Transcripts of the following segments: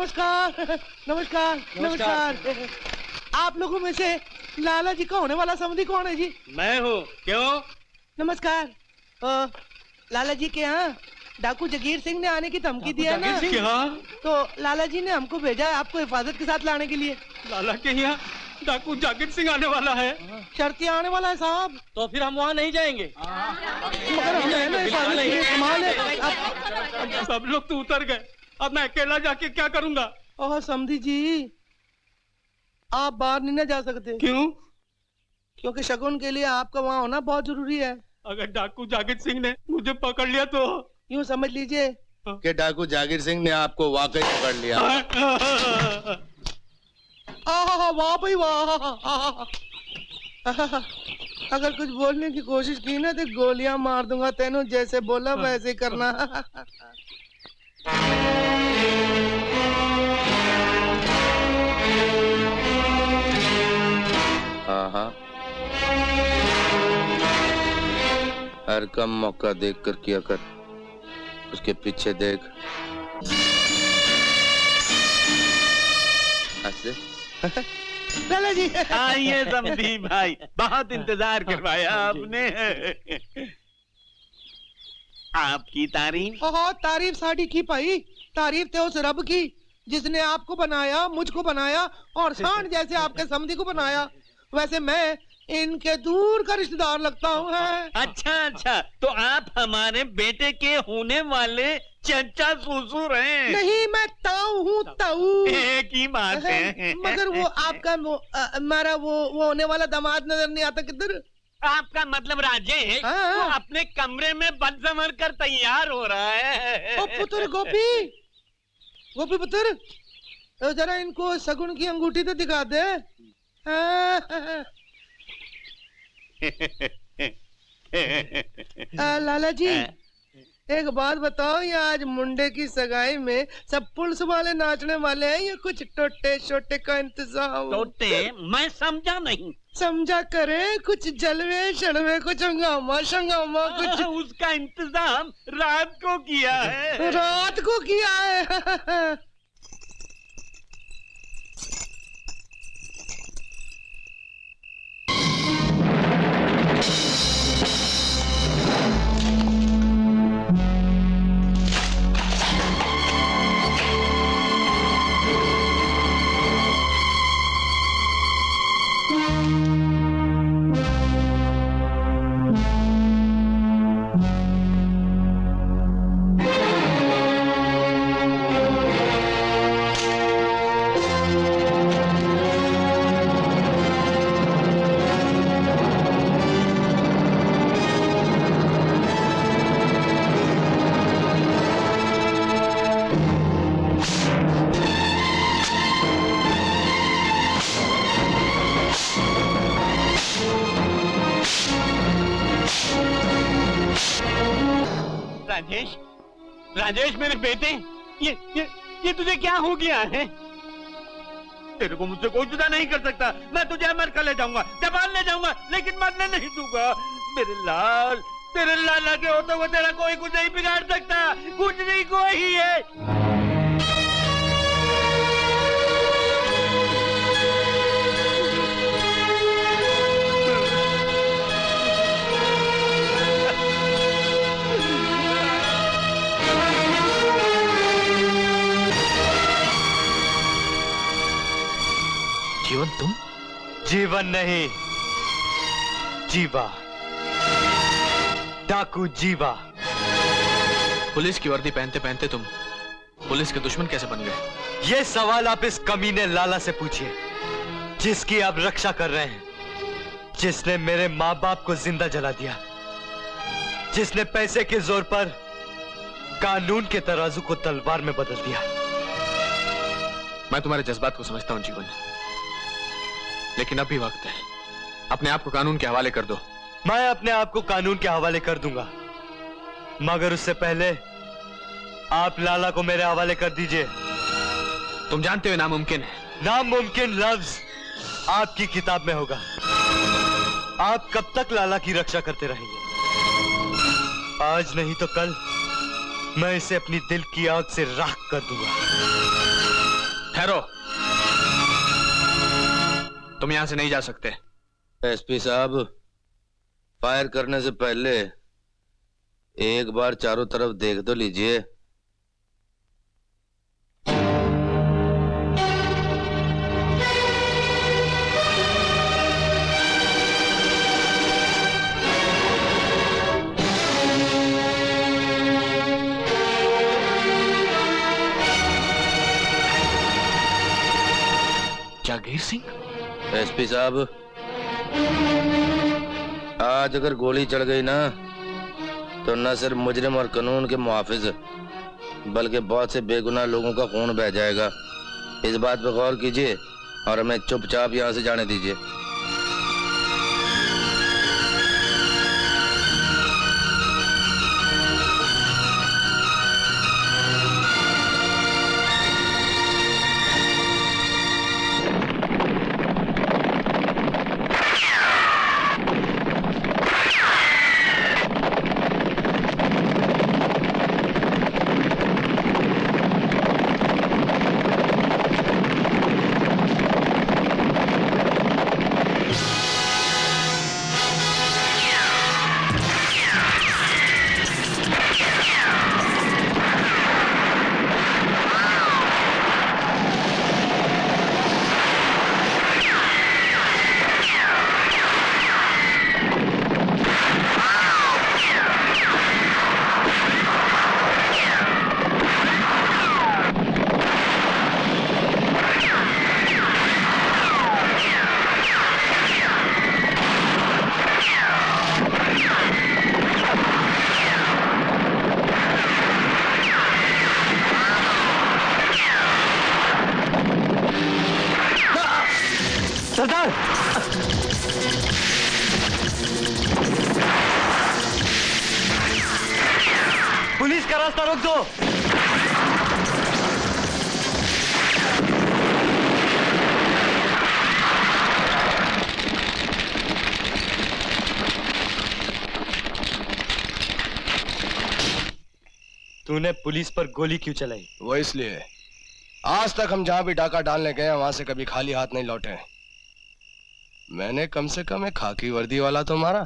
नमस्कार नमस्कार नमस्कार। आप लोगों में से लाला जी का होने वाला समधी कौन है जी? मैं हूँ। क्यों? नमस्कार। लाला जी के यहाँ डाकू जगीर सिंह ने आने की धमकी दिया ना, तो लाला जी ने हमको भेजा है आपको हिफाजत के साथ लाने के लिए। लाला के यहाँ डाकू जाकिर सिंह आने वाला है। शर्ती आने वाला है साहब। तो फिर हम वहाँ नहीं जाएंगे। मगर हमें ना हिफाजत के लिए संभाल है। अब सब लोग तो उतर गए, अब मैं अकेला जाके क्या करूँगा? ओह समधी जी, आप बाहर नहीं ना जा सकते। क्यों? क्योंकि शगुन के लिए आपका वहाँ होना बहुत जरूरी है। अगर डाकू जाकिर सिंह ने मुझे पकड़ लिया तो? यूँ समझ लीजिए कि डाकू जाकिर सिंह ने आपको वाकई पकड़ लिया। वाह भाई वाह। अगर कुछ बोलने की कोशिश की ना तो गोलियां मार दूंगा तेनों, जैसे बोला वैसे ही करना। हाँ, हर कम मौका देख कर किया कर, उसके पीछे देख। लाला जी आइए समधी भाई, बहुत इंतजार करवाया आपने। आपकी तारीफ? तारीफ साड़ी की भाई, तारीफ तो उस रब की जिसने आपको बनाया, मुझको बनाया और सांड जैसे आपके समधी को बनाया। वैसे मैं इनके दूर का रिश्तेदार लगता हूँ। अच्छा अच्छा, तो आप हमारे बेटे के होने वाले चचा ससुर हैं? नहीं, मैं ताऊ हूँ, ताऊ। एक ही बात है। मगर वो आपका हमारा वो होने वाला दामाद नजर नहीं आता किधर? आपका मतलब राजेश वो अपने कमरे में बन संवर कर तैयार हो रहा है। ओ पुत्र गोपी, गोपी पुत्र, तो जरा इनको शगुन की अंगूठी तो दिखा दे। लाला जी एक बात बताओ, ये आज मुंडे की सगाई में सब पुलिस वाले नाचने वाले हैं या कुछ टोटे शोटे का इंतजाम? टोटे? मैं समझा नहीं। समझा करे, कुछ जलवे शलवे, कुछ हंगामा शंगामा कुछ। उसका इंतजाम रात को किया है। रात को किया है। राजेश, राजेश मेरे बेटे, ये तुझे क्या हो गया है? तेरे को मुझसे कोई जुदा नहीं कर सकता। मैं तुझे अमेरिका ले जाऊंगा, जापान ले जाऊंगा, लेकिन मरने नहीं दूंगा। मेरे लाल, तेरे लाला के होते हुए तेरा कोई कुछ नहीं बिगाड़ सकता। कुछ नहीं, कोई है। जीवन? तुम? जीवन नहीं, जीवा, डाकू जीवा। पुलिस की वर्दी पहनते पहनते तुम पुलिस के दुश्मन कैसे बन गए? ये सवाल आप इस कमीने लाला से पूछिए, जिसकी आप रक्षा कर रहे हैं, जिसने मेरे माँ बाप को जिंदा जला दिया, जिसने पैसे के जोर पर कानून के तराजू को तलवार में बदल दिया। मैं तुम्हारे जज्बात को समझता हूं जीवन, लेकिन अब भी वक्त है, अपने आप को कानून के हवाले कर दो। मैं अपने आप को कानून के हवाले कर दूंगा, मगर उससे पहले आप लाला को मेरे हवाले कर दीजिए। तुम जानते हो नामुमकिन है। नामुमकिन लफ्ज आपकी किताब में होगा। आप कब तक लाला की रक्षा करते रहेंगे? आज नहीं तो कल मैं इसे अपनी दिल की आग से राख कर दूंगा। ठहरो, तुम यहां से नहीं जा सकते। एसपी साहब, फायर करने से पहले एक बार चारों तरफ देख तो लीजिए। जागीर सिंह? एसपी साहब, आज अगर गोली चढ़ गई ना तो न सिर्फ मुजरिम और कानून के मुहाफिज बल्कि बहुत से बेगुनाह लोगों का खून बह जाएगा। इस बात पर गौर कीजिए और हमें चुपचाप यहाँ से जाने दीजिए। सरदार! पुलिस का रास्ता रोक दो। तूने पुलिस पर गोली क्यों चलाई? वो इसलिए, आज तक हम जहां भी डाका डालने गए वहां से कभी खाली हाथ नहीं लौटे। मैंने कम से कम एक खाकी वर्दी वाला तो मारा।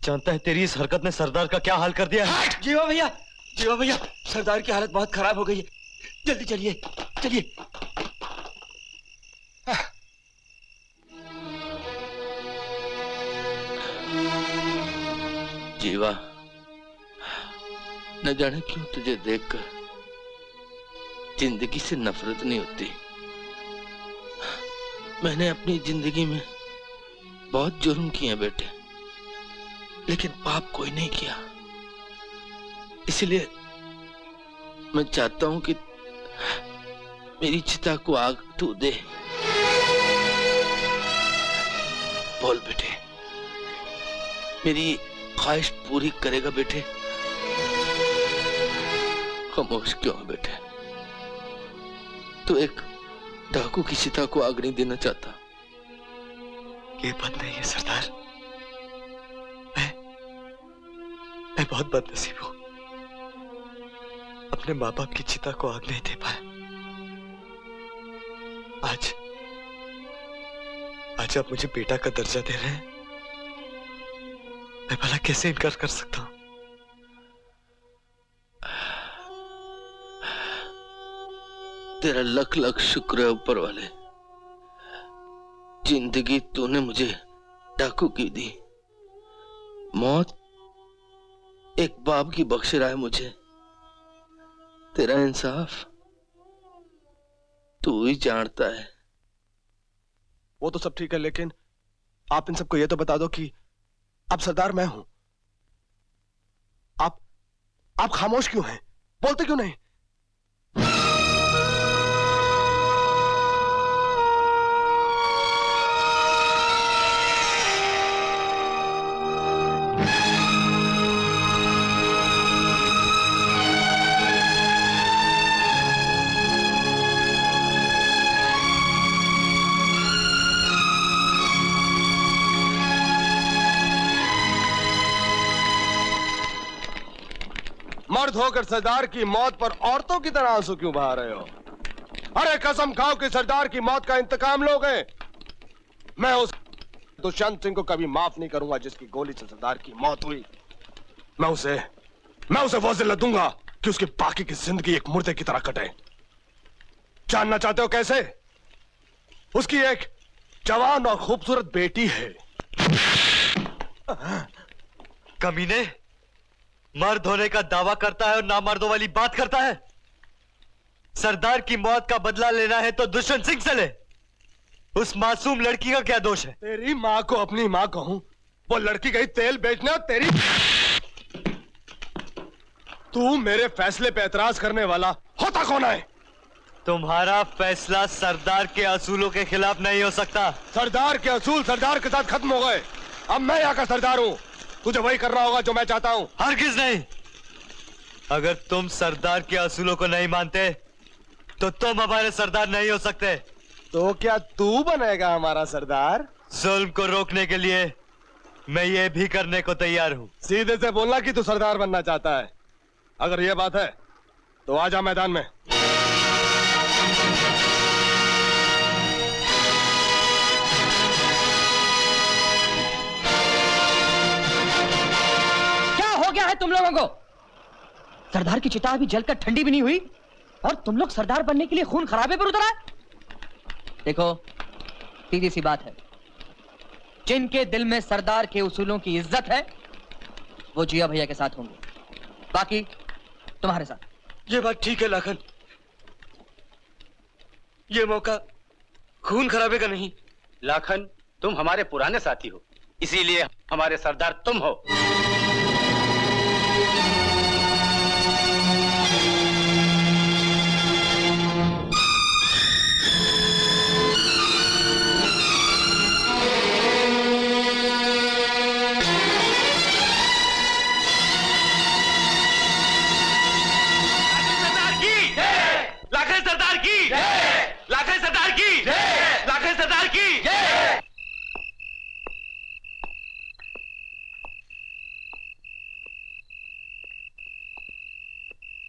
जानता है तेरी इस हरकत ने सरदार का क्या हाल कर दिया है? जीवा भैया, सरदार की हालत बहुत खराब हो गई है। जल्दी चलिए, चलिए। जीवा, न जाने क्यों तुझे देखकर जिंदगी से नफरत नहीं होती। मैंने अपनी जिंदगी में बहुत जुर्म किए बेटे, लेकिन पाप कोई नहीं किया। इसलिए मैं चाहता हूं कि मेरी चिता को आग तू दे। बोल बेटे, मेरी ख्वाहिश पूरी करेगा बेटे? खामोश क्यों है बेटे? तू एक डाकू की चिता को आग नहीं देना चाहता? ये बात नहीं है सरदार। मैं बहुत बदनसीब हूं, अपने माँ बाप की चिता को आग नहीं दे पाया। आज आप मुझे बेटा का दर्जा दे रहे हैं, मैं भला कैसे इनकार कर सकता हूं? तेरा लख लख शुक्र है ऊपर वाले, जिंदगी तूने मुझे डाकू की दी, मौत एक बाप की बख्श रहा है मुझे। तेरा इंसाफ तू ही जानता है। वो तो सब ठीक है, लेकिन आप इन सबको ये तो बता दो कि अब सरदार मैं हूं। आप खामोश क्यों हैं? बोलते क्यों नहीं? मार मर्द होकर सरदार की मौत पर औरतों की तरह आंसू क्यों बहा रहे हो? अरे कसम खाओ कि सरदार की मौत का इंतकाम लोगे। मैं उस दुष्यंत सिंह को कभी माफ नहीं करूंगा जिसकी गोली से सरदार की मौत हुई। मैं उसे वो जिल्लत दूंगा कि उसकी बाकी की जिंदगी एक मुर्दे की तरह कटे। जानना चाहते हो कैसे? उसकी एक जवान और खूबसूरत बेटी है। कमीने, मर्द होने का दावा करता है और नामर्दों वाली बात करता है। सरदार की मौत का बदला लेना है तो दुष्यंत सिंह से ले। उस मासूम लड़की का क्या दोष है? तेरी माँ को अपनी माँ कहूं, वो लड़की गई तेल बेचने और तेरी तू मेरे फैसले पे एतराज करने वाला होता कौन है? तुम्हारा फैसला सरदार के असूलों के खिलाफ नहीं हो सकता। सरदार के असूल सरदार के साथ खत्म हो गए। अब मैं यहाँ का सरदार हूँ। तुझे वही करना होगा जो मैं चाहता हूँ। हरगिज नहीं। अगर तुम सरदार के असूलों को नहीं मानते तो तुम हमारे सरदार नहीं हो सकते। तो क्या तू बनेगा हमारा सरदार? जुल्म को रोकने के लिए मैं ये भी करने को तैयार हूँ। सीधे से बोलना कि तू सरदार बनना चाहता है। अगर ये बात है तो आजा मैदान में। क्या हो गया है तुम लोगों को? सरदार की चिता अभी जलकर ठंडी भी नहीं हुई और तुम लोग सरदार बनने के लिए खून खराबे पर उतरा। देखो, सीधी सी बात है, जिनके दिल में सरदार के उसूलों की इज्जत है वो जिया भैया के साथ होंगे, बाकी तुम्हारे साथ। ये बात ठीक है लाखन, ये मौका खून खराबे का नहीं। लाखन, तुम हमारे पुराने साथी हो, इसीलिए हमारे सरदार तुम हो।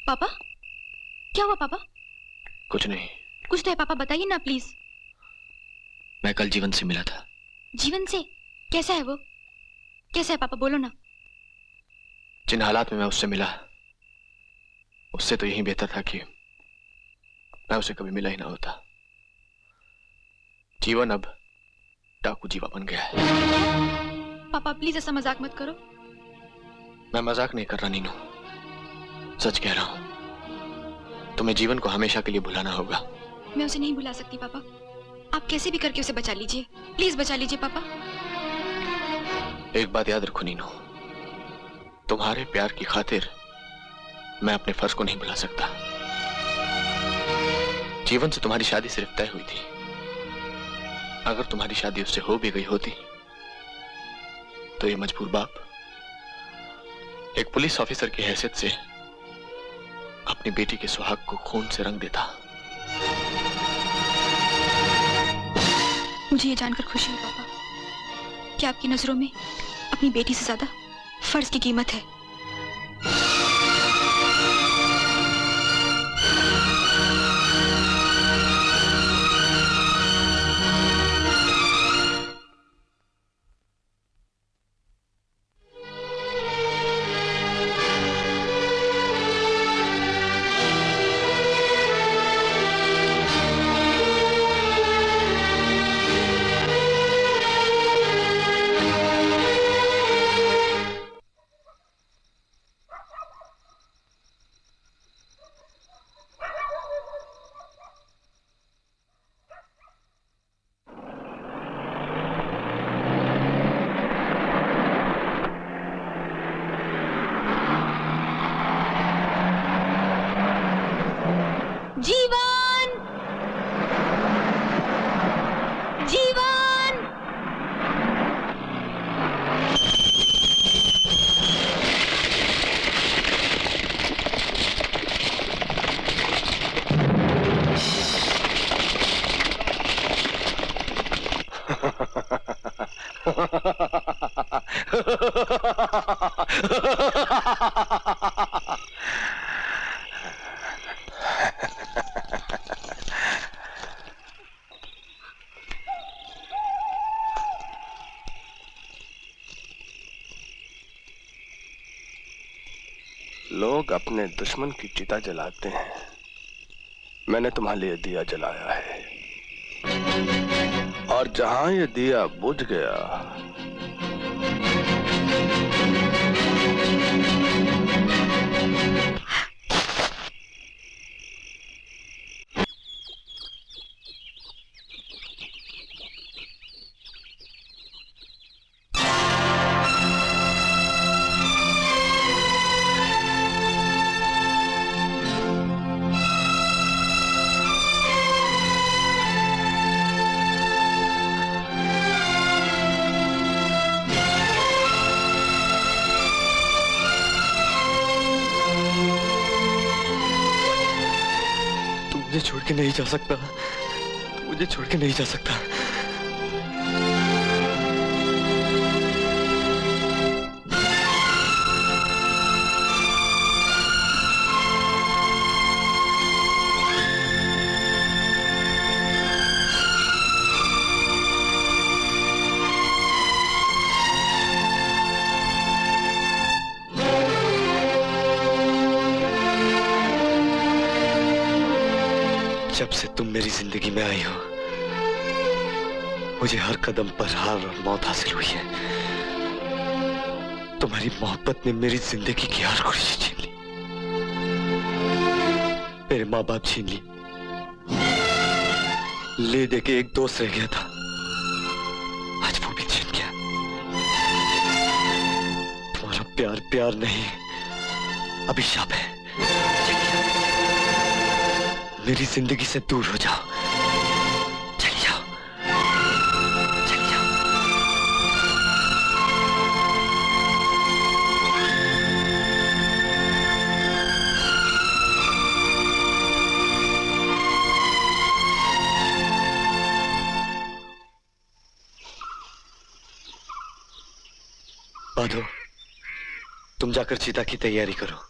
पापा, क्या हुआ पापा? कुछ नहीं। कुछ तो है पापा, बताइए ना प्लीज। मैं कल जीवन से मिला था। जीवन से? कैसा है वो? कैसा है पापा, बोलो ना। जिन हालात में मैं उससे मिला, उससे तो यही बेहतर था कि मैं उसे कभी मिला ही ना होता। जीवन अब डाकू जीवा बन गया है। पापा प्लीज ऐसा मजाक मत करो। मैं मजाक नहीं कर रहा नीनू, सच कह रहा हूं। तुम्हें जीवन को हमेशा के लिए भुलाना होगा। मैं उसे नहीं भुला सकती पापा, आप कैसे भी करके उसे बचा लीजिए, प्लीज बचा लीजिए पापा। एक बात याद रखो नीनू, तुम्हारे प्यार की खातिर मैं अपने फर्ज को नहीं भुला सकता। जीवन से तुम्हारी शादी सिर्फ तय हुई थी। अगर तुम्हारी शादी उससे हो भी गई होती तो ये मजबूर बाप एक पुलिस ऑफिसर की हैसियत से अपनी बेटी के सुहाग को खून से रंग देता। मुझे ये जानकर खुशी है पापा कि आपकी नजरों में अपनी बेटी से ज्यादा फर्ज की कीमत है। जीवन, जीवन। लोग अपने दुश्मन की चिता जलाते हैं, मैंने तुम्हारे लिए दिया जलाया है, और जहां ये दिया बुझ गया, मुझे छोड़ के नहीं जा सकता, मुझे छोड़ के नहीं जा सकता। जब से तुम मेरी जिंदगी में आई हो, मुझे हर कदम पर हार और मौत हासिल हुई है। तुम्हारी मोहब्बत ने मेरी जिंदगी की हर खुशी छीन ली, मेरे माँ बाप छीन ली, ले दे के एक दोस्त रह गया था, आज वो भी छीन गया। तुम्हारा प्यार प्यार नहीं, अभिशाप है। मेरी जिंदगी से दूर हो जाओ, चली जाओ, चली जाओ। बांधो, तुम जाकर चिता की तैयारी करो।